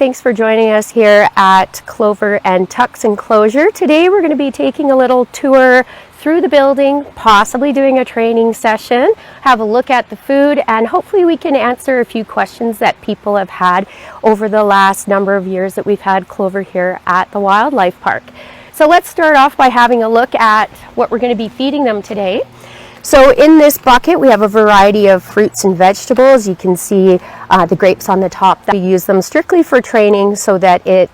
thanks for joining us here at Clover and Tuk's enclosure. Today we're going to be taking a little tour through the building, possibly doing a training session, have a look at the food, and hopefully we can answer a few questions that people have had over the last number of years that we've had Clover here at the Wildlife Park. So let's start off by having a look at what we're going to be feeding them today. So in this bucket we have a variety of fruits and vegetables. You can see the grapes on the top. We use them strictly for training so that it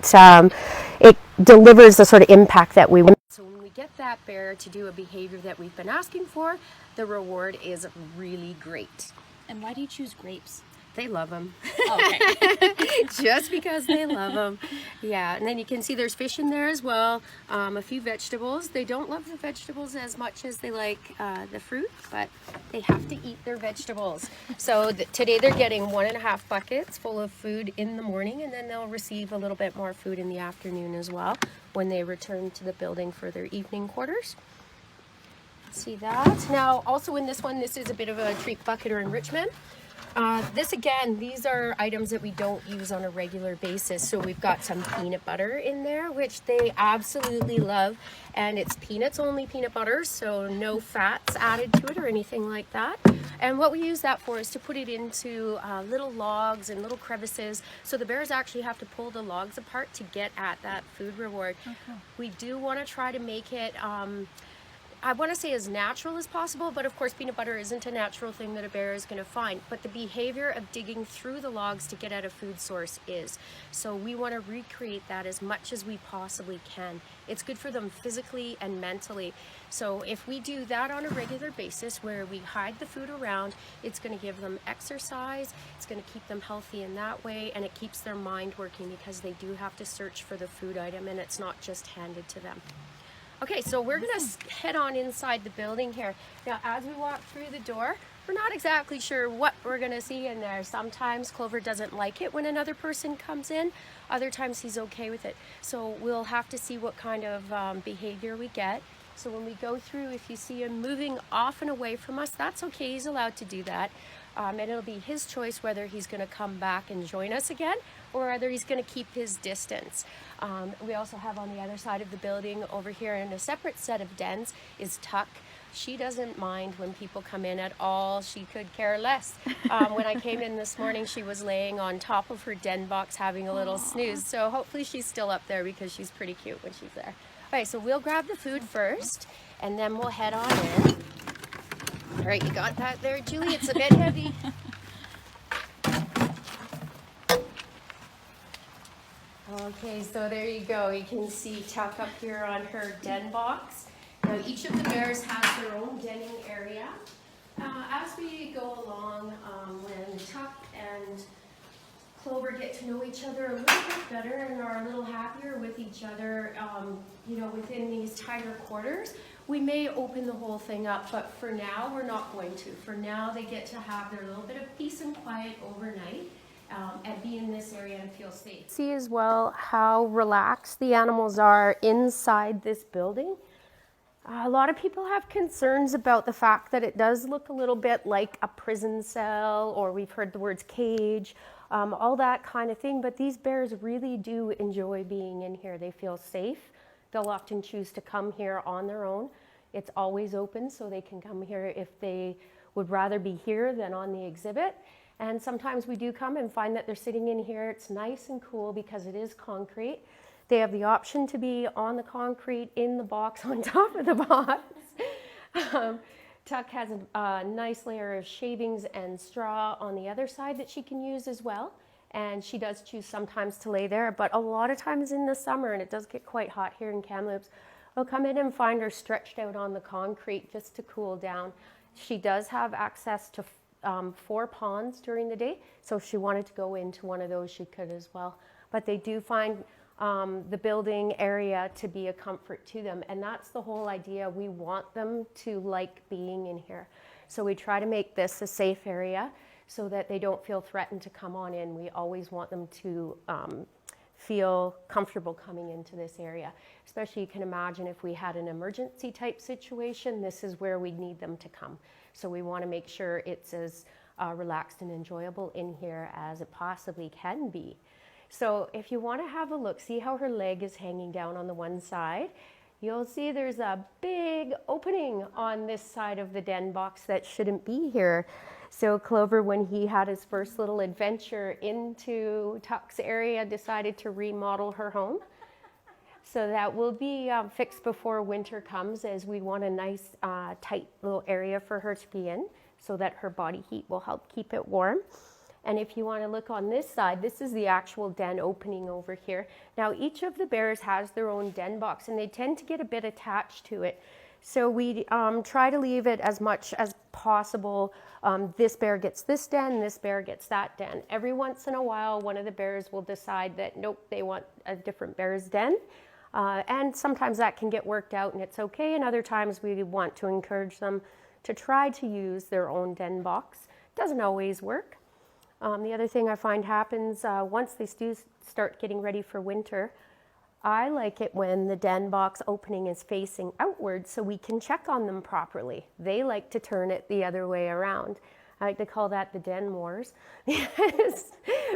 delivers the sort of impact that we want. So when we get that bear to do a behavior that we've been asking for, the reward is really great. And why do you choose grapes? They love them. Oh, okay. Just because they love them. Yeah, and then you can see there's fish in there as well, a few vegetables. They don't love the vegetables as much as they like the fruit, but they have to eat their vegetables. So today they're getting 1.5 buckets full of food in the morning, and then they'll receive a little bit more food in the afternoon as well when they return to the building for their evening quarters. See that? Now, also in this one, this is a bit of a treat bucket or enrichment. This again, these are items that we don't use on a regular basis. So we've got some peanut butter in there, which they absolutely love. And it's peanuts, only peanut butter, so no fats added to it or anything like that. And what we use that for is to put it into little logs and little crevices. So the bears actually have to pull the logs apart to get at that food reward. Okay. We do want to try to make it I want to say as natural as possible, but of course peanut butter isn't a natural thing that a bear is going to find. But the behavior of digging through the logs to get at a food source is. So we want to recreate that as much as we possibly can. It's good for them physically and mentally. So if we do that on a regular basis where we hide the food around, it's going to give them exercise, it's going to keep them healthy in that way, and it keeps their mind working because they do have to search for the food item and it's not just handed to them. Okay, so we're going to head on inside the building here. Now, as we walk through the door, we're not exactly sure what we're going to see in there. Sometimes Clover doesn't like it when another person comes in. Other times he's okay with it. So we'll have to see what kind of behavior we get. So when we go through, if you see him moving off and away from us, that's okay. He's allowed to do that. And it'll be his choice whether he's going to come back and join us again or whether he's going to keep his distance. We also have on the other side of the building over here in a separate set of dens is Tuk. She doesn't mind when people come in at all. She could care less. When I came in this morning, she was laying on top of her den box having a little snooze. So hopefully she's still up there because she's pretty cute when she's there. All right, so we'll grab the food first and then we'll head on in. All right, you got that there, Julie? It's a bit heavy. Okay, so there you go. You can see Tuk up here on her den box. Now, each of the bears has their own denning area. As we go along, when Tuk and Clover get to know each other a little bit better and are a little happier with each other, within these tighter quarters, we may open the whole thing up, but for now, we're not going to. For now, they get to have their little bit of peace and quiet overnight and be in this area and feel safe. See as well how relaxed the animals are inside this building. A lot of people have concerns about the fact that it does look a little bit like a prison cell, or we've heard the words cage, all that kind of thing, but these bears really do enjoy being in here. They feel safe. They'll often choose to come here on their own. It's always open, so they can come here if they would rather be here than on the exhibit. And sometimes we do come and find that they're sitting in here. It's nice and cool because it is concrete. They have the option to be on the concrete, in the box, on top of the box. Tuk has a nice layer of shavings and straw on the other side that she can use as well. And she does choose sometimes to lay there, but a lot of times in the summer, and it does get quite hot here in Kamloops, I'll come in and find her stretched out on the concrete just to cool down. She does have access to 4 ponds during the day, so if she wanted to go into one of those, she could as well. But they do find the building area to be a comfort to them, and that's the whole idea. We want them to like being in here. So we try to make this a safe area so that they don't feel threatened to come on in. We always want them to feel comfortable coming into this area. Especially, you can imagine if we had an emergency type situation, this is where we need them to come. So we want to make sure it's as relaxed and enjoyable in here as it possibly can be. So if you want to have a look, see how her leg is hanging down on the one side. You'll see there's a big opening on this side of the den box that shouldn't be here. So Clover, when he had his first little adventure into Tuk's area, decided to remodel her home. So that will be fixed before winter comes, as we want a nice tight little area for her to be in so that her body heat will help keep it warm. And if you want to look on this side, this is the actual den opening over here. Now each of the bears has their own den box and they tend to get a bit attached to it. So we try to leave it as much as possible. This bear gets this den, this bear gets that den. Every once in a while, one of the bears will decide that, nope, they want a different bear's den. And sometimes that can get worked out and it's okay. And other times we want to encourage them to try to use their own den box. Doesn't always work. The other thing I find happens once they do start getting ready for winter, I like it when the den box opening is facing outward so we can check on them properly. They like to turn it the other way around. I like to call that the den wars. Because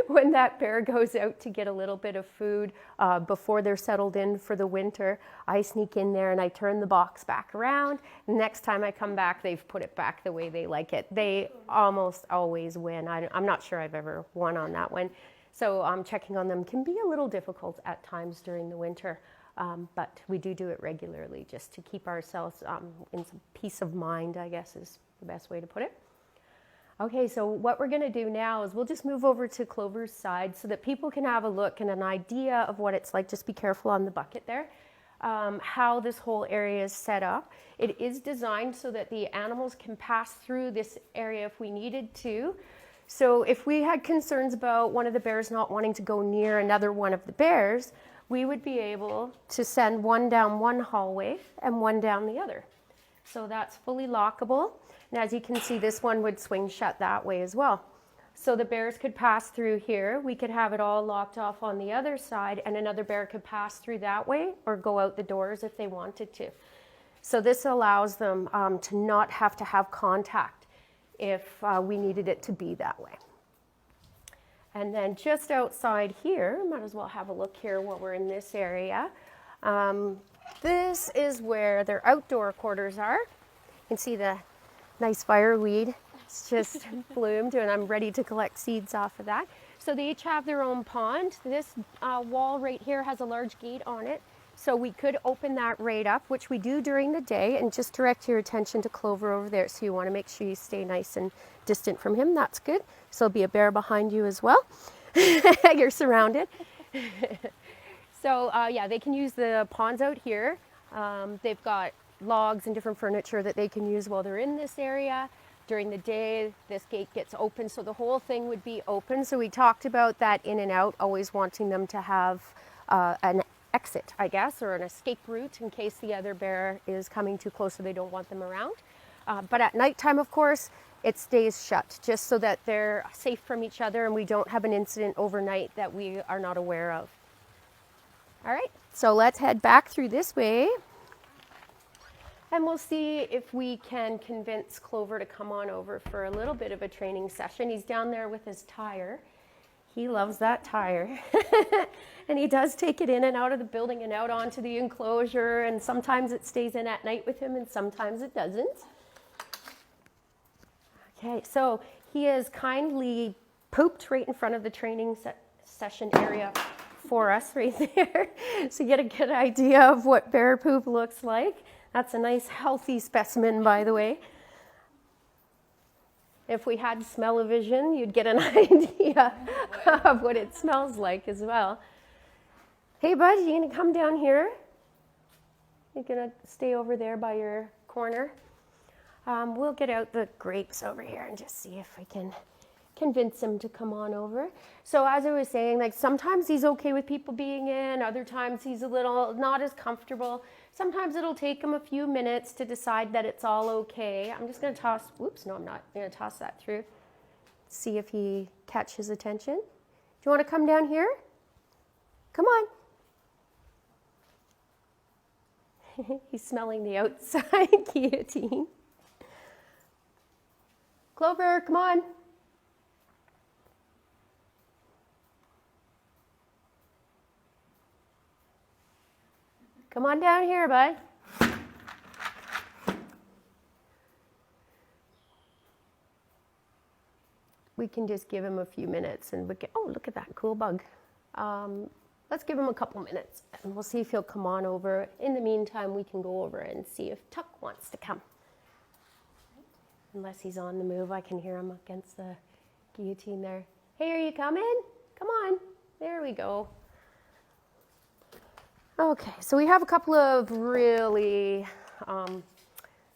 when that bear goes out to get a little bit of food before they're settled in for the winter, I sneak in there and I turn the box back around. Next time I come back, they've put it back the way they like it. They almost always win. I'm not sure I've ever won on that one. So checking on them can be a little difficult at times during the winter. But we do it regularly just to keep ourselves in some peace of mind, I guess is the best way to put it. Okay, so what we're going to do now is we'll just move over to Clover's side so that people can have a look and an idea of what it's like. Just be careful on the bucket there. How this whole area is set up. It is designed so that the animals can pass through this area if we needed to. So if we had concerns about one of the bears not wanting to go near another one of the bears, we would be able to send one down one hallway and one down the other. So that's fully lockable. And as you can see, this one would swing shut that way as well. So the bears could pass through here. We could have it all locked off on the other side and another bear could pass through that way or go out the doors if they wanted to. So this allows them to not have to have contact if we needed it to be that way. And then just outside here, might as well have a look here while we're in this area. This is where their outdoor quarters are. You can see the nice fireweed. It's just bloomed and I'm ready to collect seeds off of that. So they each have their own pond. This wall right here has a large gate on it. So we could open that right up, which we do during the day, and just direct your attention to Clover over there. So you want to make sure you stay nice and distant from him. That's good. So there'll be a bear behind you as well. You're surrounded. So yeah, they can use the ponds out here. They've got logs and different furniture that they can use while they're in this area. During the day, this gate gets open, so the whole thing would be open. So we talked about that in and out, always wanting them to have an exit, I guess, or an escape route in case the other bear is coming too close so they don't want them around. But at nighttime, of course, it stays shut just so that they're safe from each other and we don't have an incident overnight that we are not aware of. All right, so let's head back through this way. And we'll see if we can convince Clover to come on over for a little bit of a training session. He's down there with his tire. He loves that tire. And he does take it in and out of the building and out onto the enclosure. And sometimes it stays in at night with him and sometimes it doesn't. Okay, so he has kindly pooped right in front of the training session area for us right there. So you get a good idea of what bear poop looks like. That's a nice healthy specimen, by the way. If we had smell-o-vision, you'd get an idea of what it smells like as well. Hey, bud, you gonna come down here? You're gonna stay over there by your corner? We'll get out the grapes over here and just see if we can convince him to come on over. So as I was saying, like sometimes he's okay with people being in, other times he's a little not as comfortable. Sometimes it'll take him a few minutes to decide that it's all okay. I'm just gonna toss, whoops, no I'm not, I'm gonna toss that through. See if he catches attention. Do you wanna come down here? Come on. He's smelling the outside guillotine. Clover, come on. Come on down here, bud. We can just give him a few minutes and we can, oh, look at that cool bug. Let's give him a couple minutes and we'll see if he'll come on over. In the meantime, we can go over and see if Tuk wants to come. Unless he's on the move, I can hear him against the guillotine there. Hey, are you coming? Come on. There we go. Okay, so we have a couple of really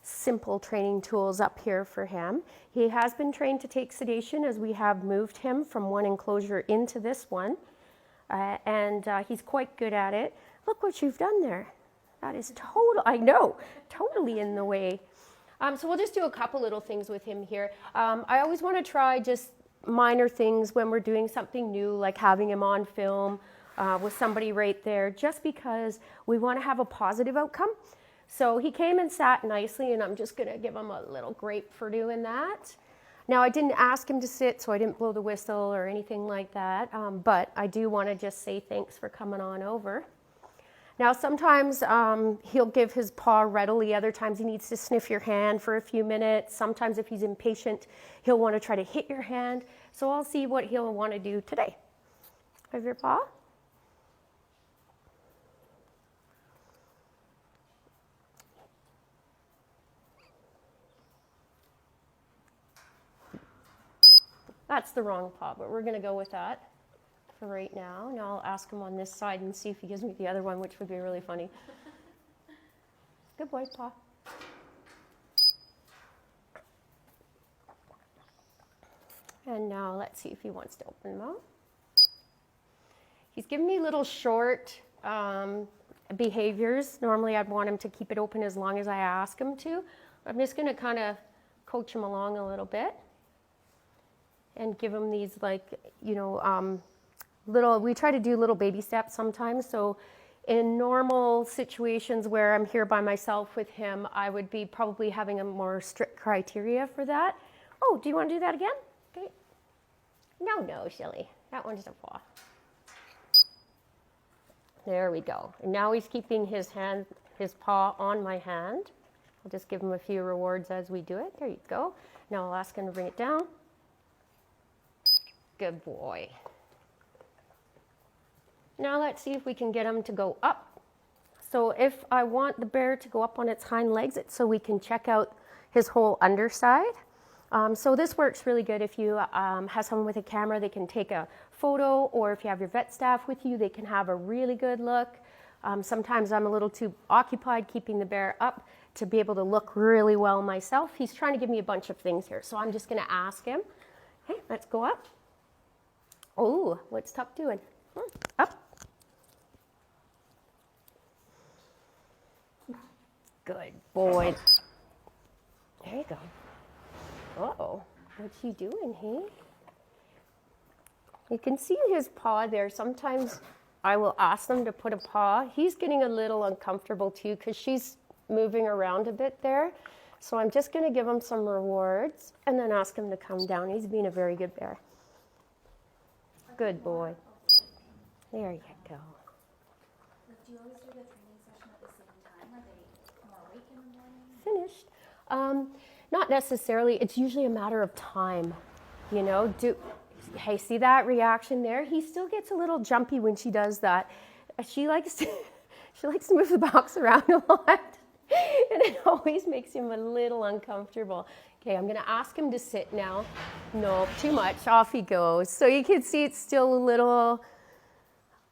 simple training tools up here for him. He has been trained to take sedation as we have moved him from one enclosure into this one. And he's quite good at it. Look what you've done there. That is total, I know, totally in the way. So we'll just do a couple little things with him here. I always want to try just minor things when we're doing something new, like having him on film with somebody right there, just because we want to have a positive outcome. So he came and sat nicely, and I'm just going to give him a little grape for doing that. Now, I didn't ask him to sit, so I didn't blow the whistle or anything like that, but I do want to just say thanks for coming on over. Now, sometimes he'll give his paw readily. Other times he needs to sniff your hand for a few minutes. Sometimes if he's impatient, he'll want to try to hit your hand. So I'll see what he'll want to do today. Have your paw. That's the wrong paw, but we're going to go with that for right now. Now I'll ask him on this side and see if he gives me the other one, which would be really funny. Good boy, paw. And now let's see if he wants to open them out. He's giving me little short behaviors. Normally I'd want him to keep it open as long as I ask him to. I'm just going to kind of coach him along a little bit and give him these, like, you know, we try to do little baby steps sometimes. So in normal situations where I'm here by myself with him, I would be probably having a more strict criteria for that. Oh, do you want to do that again? Okay. No, silly. That one's a paw. There we go. And now he's keeping his paw on my hand. I'll just give him a few rewards as we do it. There you go. Now I'll ask him to bring it down. Good boy. Now let's see if we can get him to go up. So if I want the bear to go up on its hind legs, it's so we can check out his whole underside. So this works really good if you have someone with a camera, they can take a photo, or if you have your vet staff with you, they can have a really good look. Sometimes I'm a little too occupied keeping the bear up to be able to look really well myself. He's trying to give me a bunch of things here, so I'm just going to ask him. Okay, let's go up. Oh, what's Tuk doing? Up. Good boy. There you go. Uh-oh, what's he doing, hey? You can see his paw there. Sometimes I will ask them to put a paw. He's getting a little uncomfortable too because she's moving around a bit there. So I'm just going to give him some rewards and then ask him to come down. He's being a very good bear. Good boy. There you go. Do you always do the training session at the same time? Are they more awake in the morning? Finished. Not necessarily. It's usually a matter of time. You know, hey, see that reaction there? He still gets a little jumpy when she does that. She likes to move the box around a lot. And it always makes him a little uncomfortable. Okay, I'm gonna ask him to sit now. No, too much, off he goes. So you can see it's still a little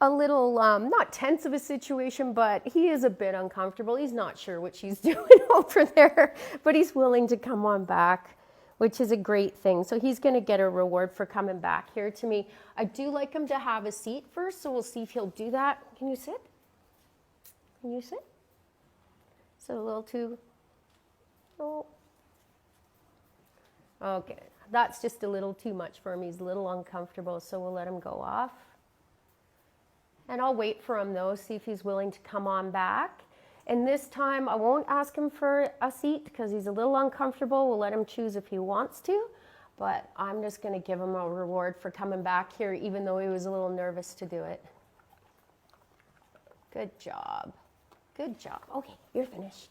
not tense of a situation, but he is a bit uncomfortable. He's not sure what she's doing over there, but he's willing to come on back, which is a great thing. So he's gonna get a reward for coming back here to me. I do like him to have a seat first, so we'll see if he'll do that. Can you sit? Can you sit? So a little too, oh. Okay, that's just a little too much for him. He's a little uncomfortable, so we'll let him go off. And I'll wait for him though, see if he's willing to come on back. And this time I won't ask him for a seat because he's a little uncomfortable. We'll let him choose if he wants to, but I'm just gonna give him a reward for coming back here even though he was a little nervous to do it. Good job. Good job. Okay, you're finished.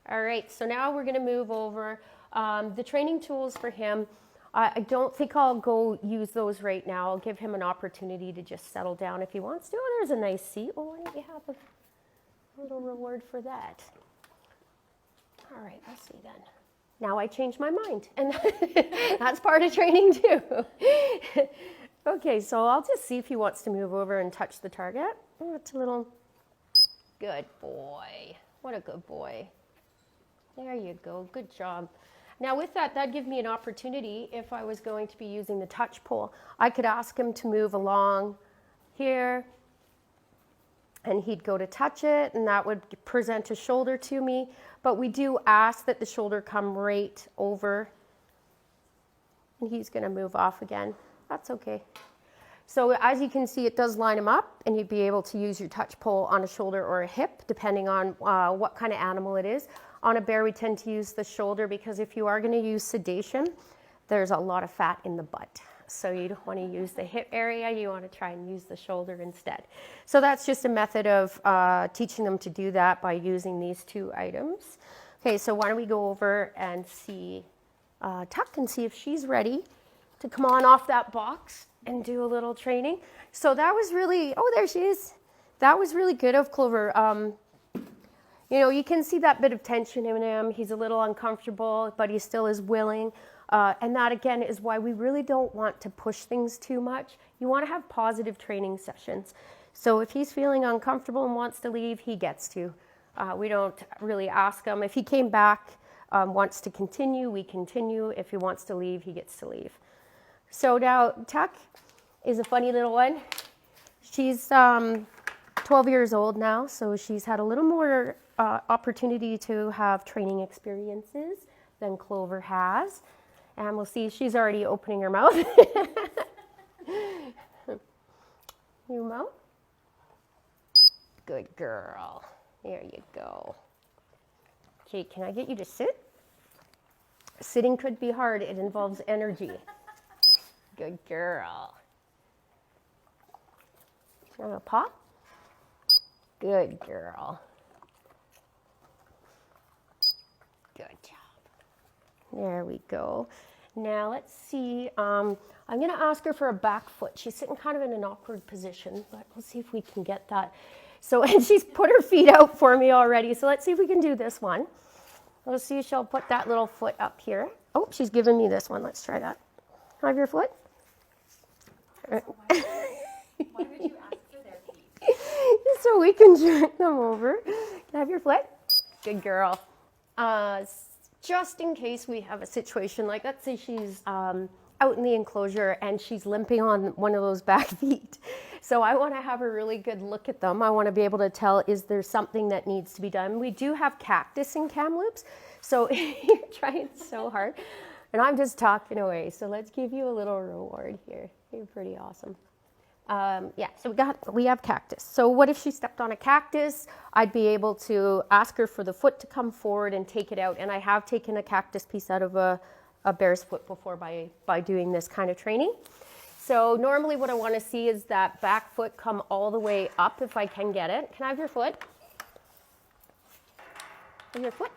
All right, so now we're going to move over the training tools for him. I don't think I'll go use those right now. I'll give him an opportunity to just settle down if he wants to. Oh, there's a nice seat. Well, why don't you have a little reward for that? All right, let's see then. Now I changed my mind, and that's part of training too. Okay, so I'll just see if he wants to move over and touch the target. Oh, it's a little, good boy. What a good boy. There you go, good job. Now with that, that'd give me an opportunity if I was going to be using the touch pole. I could ask him to move along here, and he'd go to touch it, and that would present a shoulder to me. But we do ask that the shoulder come right over, and he's gonna move off again. That's okay. So as you can see, it does line him up, and you'd be able to use your touch pole on a shoulder or a hip, depending on what kind of animal it is. On a bear, we tend to use the shoulder because if you are gonna use sedation, there's a lot of fat in the butt. So you don't want to use the hip area, you want to try and use the shoulder instead. So that's just a method of teaching them to do that by using these two items. Okay, so why don't we go over and see Tuck and see if she's ready to come on off that box and do a little training. So that was really, oh, there she is. That was really good of Clover. You know, you can see that bit of tension in him. He's a little uncomfortable, but he still is willing. And that, again, is why we really don't want to push things too much. You want to have positive training sessions. So if he's feeling uncomfortable and wants to leave, he gets to. We don't really ask him. If he came back, wants to continue, we continue. If he wants to leave, he gets to leave. So now Tuck is a funny little one. She's 12 years old now, so she's had a little more opportunity to have training experiences than Clover has. And we'll see, she's already opening her mouth. You mouth? Good girl. There you go. Okay, can I get you to sit? Sitting could be hard. It involves energy. Good girl. Want a paw? Good girl. Good job. There we go. Now let's see, I'm going to ask her for a back foot. She's sitting kind of in an awkward position, but we'll see if we can get that. So, and she's put her feet out for me already, so let's see if we can do this one. We'll see if she'll put that little foot up here. Oh, she's giving me this one. Let's try that. Have your foot. Why would you ask for their feet? So we can jerk them over. Can I have your foot? Good girl. Just in case we have a situation like, let's say she's out in the enclosure and she's limping on one of those back feet. So I want to have a really good look at them. I want to be able to tell, is there something that needs to be done? We do have cactus in Kamloops, so you're trying so hard. And I'm just talking away, so let's give you a little reward here. You're pretty awesome. Yeah, so we have cactus. So what if she stepped on a cactus? I'd be able to ask her for the foot to come forward and take it out. And I have taken a cactus piece out of a bear's foot before by doing this kind of training. So normally what I want to see is that back foot come all the way up if I can get it. Can I have your foot? Have your foot?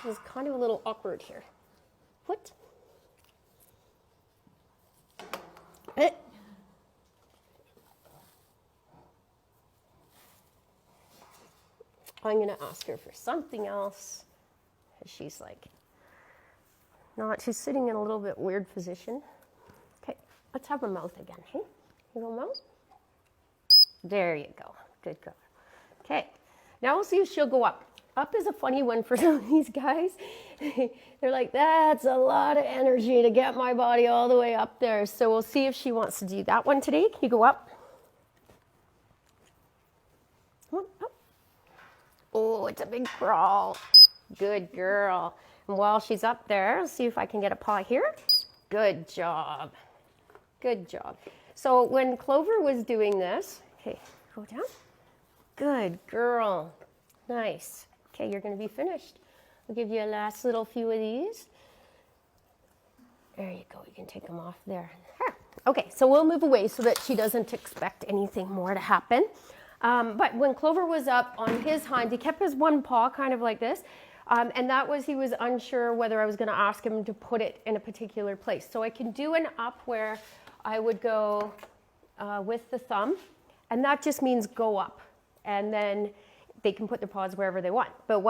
It's kind of a little awkward here. Foot. I'm going to ask her for something else. She's like, she's sitting in a little bit weird position. Okay, let's have her mouth again. Hey, your little mouth. There you go. Good girl. Okay, now we'll see if she'll go up. Up is a funny one for some of these guys. They're like, that's a lot of energy to get my body all the way up there. So we'll see if she wants to do that one today. Can you go up? Come on, up. Oh, it's a big crawl. Good girl. And while she's up there, I'll see if I can get a paw here. Good job. Good job. So when Clover was doing this, okay, go down. Good girl. Nice. Okay, you're going to be finished. I'll give you a last little few of these. There you go. You can take them off there. Okay, so we'll move away so that she doesn't expect anything more to happen. But when Clover was up on his hind, he kept his one paw kind of like this. And that was, he was unsure whether I was going to ask him to put it in a particular place. So I can do an up where I would go with the thumb, and that just means go up. And then they can put their paws wherever they want. But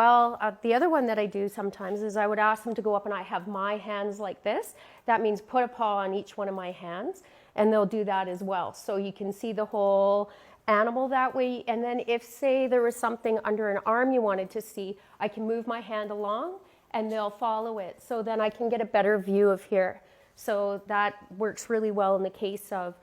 the other one that I do sometimes is I would ask them to go up and I have my hands like this. That means put a paw on each one of my hands, and they'll do that as well. So you can see the whole animal that way. And then if, say, there was something under an arm you wanted to see, I can move my hand along and they'll follow it. So then I can get a better view of here. So that works really well in the case of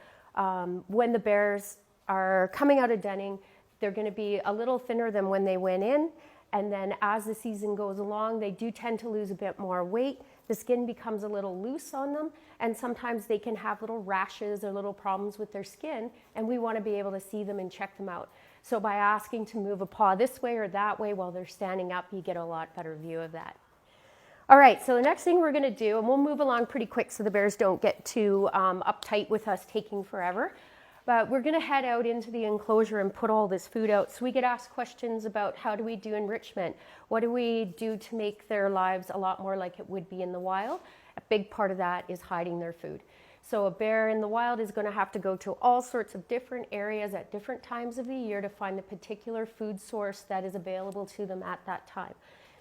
when the bears are coming out of denning. They're going to be a little thinner than when they went in. And then as the season goes along, they do tend to lose a bit more weight. The skin becomes a little loose on them. And sometimes they can have little rashes or little problems with their skin. And we want to be able to see them and check them out. So by asking to move a paw this way or that way while they're standing up, you get a lot better view of that. All right, so the next thing we're going to do, and we'll move along pretty quick so the bears don't get too uptight with us taking forever. But we're going to head out into the enclosure and put all this food out. So we get asked questions about how do we do enrichment? What do we do to make their lives a lot more like it would be in the wild? A big part of that is hiding their food. So a bear in the wild is going to have to go to all sorts of different areas at different times of the year to find the particular food source that is available to them at that time.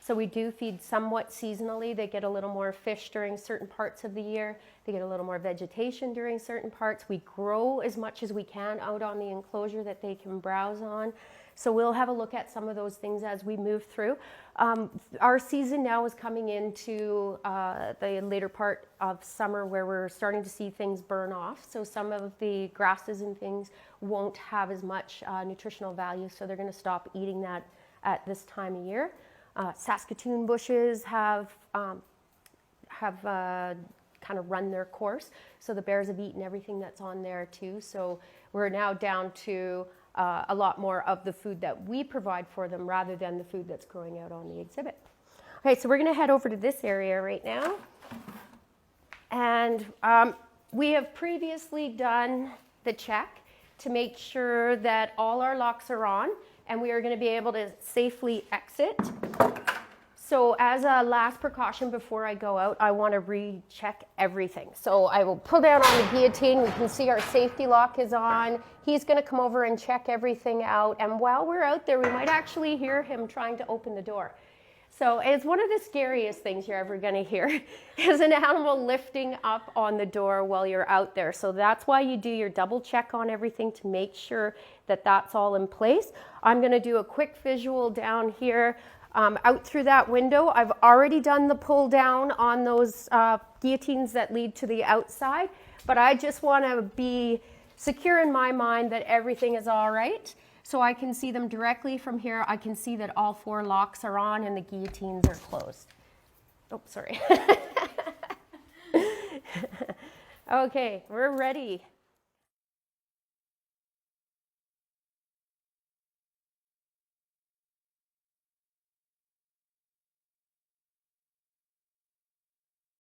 So we do feed somewhat seasonally. They get a little more fish during certain parts of the year. They get a little more vegetation during certain parts. We grow as much as we can out on the enclosure that they can browse on. So we'll have a look at some of those things as we move through. Our season now is coming into the later part of summer where we're starting to see things burn off. So some of the grasses and things won't have as much nutritional value, so they're going to stop eating that at this time of year. Saskatoon bushes have kind of run their course. So the bears have eaten everything that's on there too. So we're now down to a lot more of the food that we provide for them rather than the food that's growing out on the exhibit. Okay, so we're going to head over to this area right now. And we have previously done the check to make sure that all our locks are on and we are going to be able to safely exit. So as a last precaution before I go out, I want to recheck everything. So I will pull down on the guillotine. We can see our safety lock is on. He's going to come over and check everything out. And while we're out there, we might actually hear him trying to open the door. So it's one of the scariest things you're ever going to hear is an animal lifting up on the door while you're out there. So that's why you do your double check on everything to make sure that that's all in place. I'm going to do a quick visual down here. Out through that window, I've already done the pull down on those guillotines that lead to the outside, but I just want to be secure in my mind that everything is all right. So I can see them directly from here. I can see that all 4 locks are on and the guillotines are closed. Oh, sorry. Okay, we're ready.